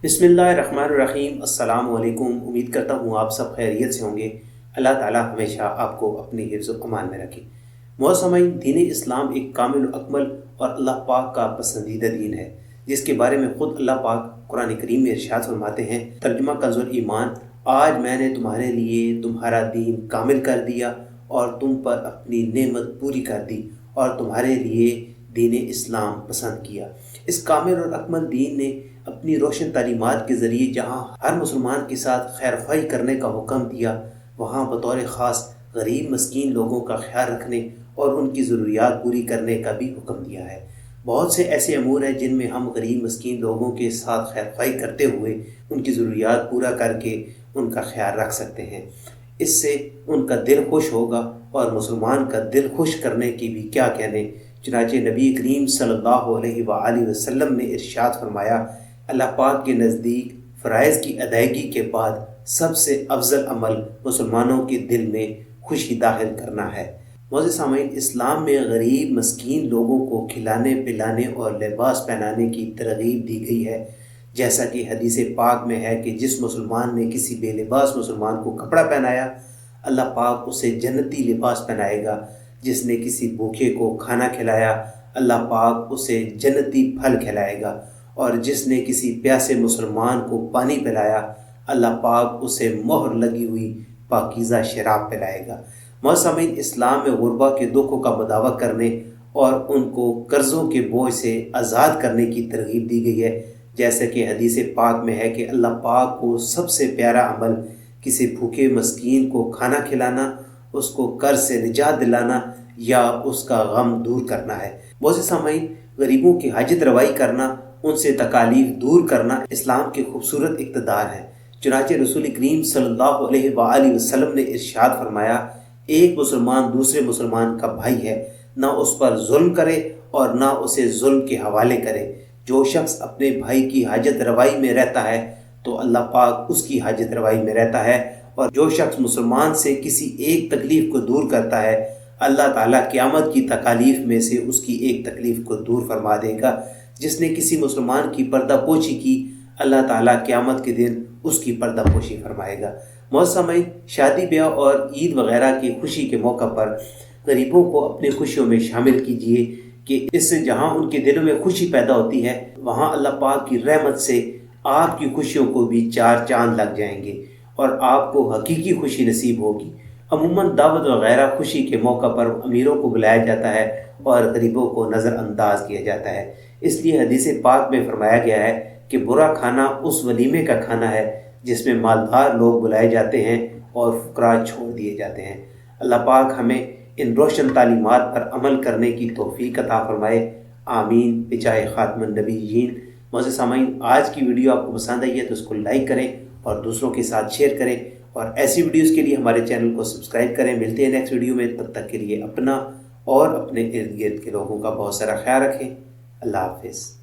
बिस्मिल्लाहिर्रहमानिर्रहीम। अस्सलाम वालेकुम। उम्मीद करता हूँ आप सब खैरियत से होंगे। अल्लाह ताला हमेशा आपको अपनी हिफ्ज़ व अमान में रखे। मौसमाइन दीन इस्लाम एक कामिल व अकमल और अल्लाह पाक का पसंदीदा दीन है, जिसके बारे में ख़ुद अल्लाह पाक कुरान करीम में इरशाद फरमाते हैं। तर्जुमा कंज़ुल ईमान, आज मैंने तुम्हारे लिए तुम्हारा दीन कामिल कर दिया और तुम पर अपनी नेमत पूरी कर दी और तुम्हारे लिए दीन इस्लाम पसंद किया। इस कामिल और अकमल दीन ने अपनी रोशन तालीमात के ज़रिए जहाँ हर मुसलमान के साथ खैर ख्वाही करने का हुक्म दिया, वहाँ बतौर ख़ास गरीब मस्कीन लोगों का ख्याल रखने और उनकी ज़रूरियात पूरी करने का भी हुक्म दिया है। बहुत से ऐसे अमूर हैं जिनमें हम गरीब मस्कीन लोगों के साथ खैर ख्वाही करते हुए उनकी ज़रूरियात पूरा करके उनका ख्याल रख सकते हैं। इससे उनका दिल खुश होगा और मुसलमान का दिल खुश करने की भी क्या कहने। चुनांचे नबी करीम सल्लल्लाहु अलैहि वसल्लम ने इरशाद फरमाया, अल्लाह पाक के नज़दीक फ़राइज़ की अदायगी के बाद सबसे अफजल अमल मुसलमानों के दिल में खुशी दाखिल करना है। मोअज़्ज़िज़ सामीन, इस्लाम में गरीब मस्कीन लोगों को खिलाने पिलाने और लिबास पहनाने की तरगीब दी गई है। जैसा कि हदीस पाक में है कि जिस मुसलमान ने किसी बेलिबास मुसलमान को कपड़ा पहनाया, अल्लाह पाक उसे जन्नती लिबास पहनाएगा। जिसने किसी भूखे को खाना खिलाया, अल्लाह पाक उसे जन्नती फल खिलाएगा। और जिसने किसी प्यासे मुसलमान को पानी पिलाया, अल्लाह पाक उसे मोहर लगी हुई पाकीज़ा शराब पिलाएगा। मौसमीन, इस्लाम में गुरबा के दुखों का मुदावा करने और उनको कर्ज़ों के बोझ से आज़ाद करने की तरगीब दी गई है। जैसे कि हदीस पाक में है कि अल्लाह पाक को सबसे प्यारा अमल किसी भूखे मस्कीन को खाना खिलाना, उसको कर्ज से निजात दिलाना या उसका गम दूर करना है। बहुत से गरीबों की हाजत रवाई करना, उनसे तकालीफ दूर करना इस्लाम के खूबसूरत इक़्तिदार हैं। चुनांचे रसूल करीम सल्लल्लाहु अलैहि वसल्लम ने इरशाद फरमाया, एक मुसलमान दूसरे मुसलमान का भाई है, ना उस पर जुल्म करे और ना उसे जुल्म के हवाले करे। जो शख्स अपने भाई की हाजत रवाई में रहता है तो अल्लाह पाक उसकी हाजत रवाई में रहता है, और जो शख्स मुसलमान से किसी एक तकलीफ़ को दूर करता है, अल्लाह ताला क़यामत की तकालीफ़ में से उसकी एक तकलीफ़ को दूर फरमा देगा। जिसने किसी मुसलमान की पर्दापोशी की, अल्लाह ताला क़यामत के दिन उसकी पर्दापोशी फरमाएगा। मौसम शादी ब्याह और ईद वगैरह की खुशी के मौका पर गरीबों को अपनी खुशियों में शामिल कीजिए कि इससे जहाँ उनके दिलों में खुशी पैदा होती है, वहाँ अल्लाह पाक की रहमत से आपकी खुशियों को भी चार चांद लग जाएंगे और आपको हकीकी खुशी नसीब होगी। अमूमन दावत वगैरह खुशी के मौका पर अमीरों को बुलाया जाता है और गरीबों को नज़रअंदाज किया जाता है। इसलिए हदीस पाक में फरमाया गया है कि बुरा खाना उस वलीमे का खाना है जिसमें मालदार लोग बुलाए जाते हैं और फुकरा छोड़ दिए जाते हैं। अल्लाह पाक हमें इन रोशन तालीमात पर अमल करने की तौफीक अता फरमाए। आमीन बिजाए खातमुन नबीयीन। मोअज़्ज़िज़ सामीन, आज की वीडियो आपको पसंद आई है तो उसको लाइक करें और दूसरों के साथ शेयर करें, और ऐसी वीडियोज़ के लिए हमारे चैनल को सब्सक्राइब करें। मिलते हैं नेक्स्ट वीडियो में, तब तक के लिए अपना और अपने इर्द गिर्द के लोगों का बहुत सारा ख्याल रखें। अल्लाह हाफ़िज़।